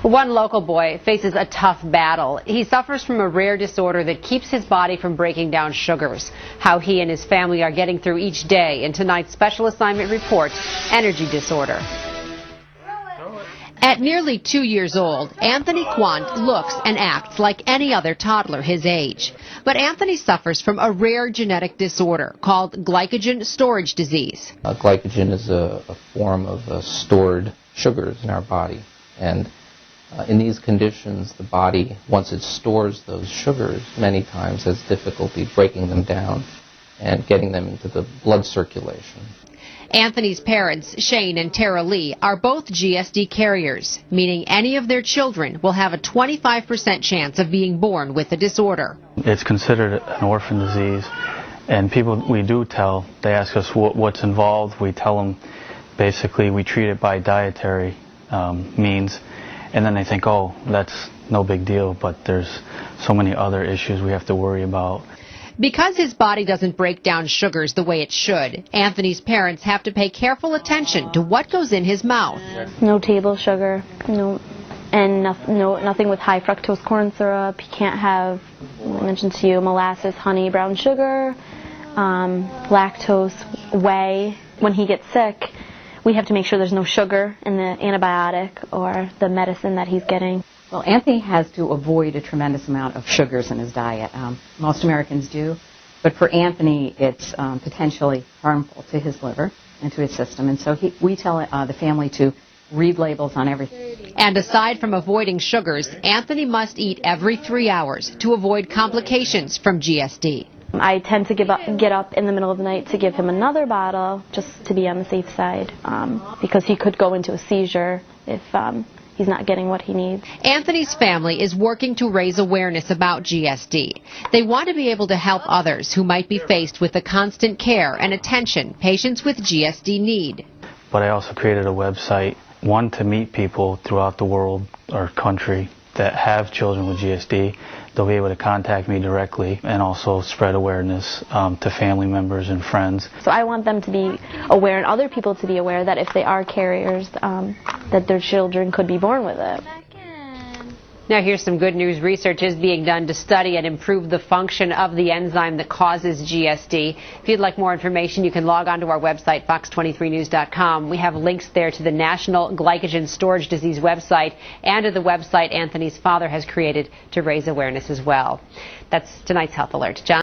One local boy faces a tough battle. He suffers from a rare disorder that keeps his body from breaking down sugars. How he and his family are getting through each day in tonight's special assignment report, Energy Disorder. At nearly 2 years old, Anthony Quant looks and acts like any other toddler his age. But Anthony suffers from a rare genetic disorder called glycogen storage disease. Glycogen is a form of stored sugars in our body. And in these conditions, the body, once it stores those sugars, many times has difficulty breaking them down and getting them into the blood circulation. Anthony's parents, Shane and Tara Lee, are both GSD carriers, meaning any of their children will have a 25% chance of being born with the disorder. It's considered an orphan disease, and people we do tell, they ask us what's involved. We tell them basically we treat it by dietary means, and then they think, oh, that's no big deal, but there's so many other issues we have to worry about. Because his body doesn't break down sugars the way it should, Anthony's parents have to pay careful attention to what goes in his mouth. No table sugar, nothing with high fructose corn syrup. He can't have, I mentioned to you, molasses, honey, brown sugar, lactose, whey. When he gets sick, we have to make sure there's no sugar in the antibiotic or the medicine that he's getting. Well, Anthony has to avoid a tremendous amount of sugars in his diet. Most Americans do, but for Anthony, it's potentially harmful to his liver and to his system. And so we tell the family to read labels on everything. And aside from avoiding sugars, Anthony must eat every 3 hours to avoid complications from GSD. I tend to get up in the middle of the night to give him another bottle just to be on the safe side because he could go into a seizure if he's not getting what he needs. Anthony's family is working to raise awareness about GSD. They want to be able to help others who might be faced with the constant care and attention patients with GSD need. But I also created a website, one to meet people throughout the world or country that have children with GSD. They'll be able to contact me directly and also spread awareness to family members and friends. So I want them to be aware and other people to be aware that if they are carriers, that their children could be born with it. Now here's some good news. Research is being done to study and improve the function of the enzyme that causes GSD. If you'd like more information, you can log on to our website, fox23news.com. We have links there to the National Glycogen Storage Disease website and to the website Anthony's father has created to raise awareness as well. That's tonight's Health Alert. John?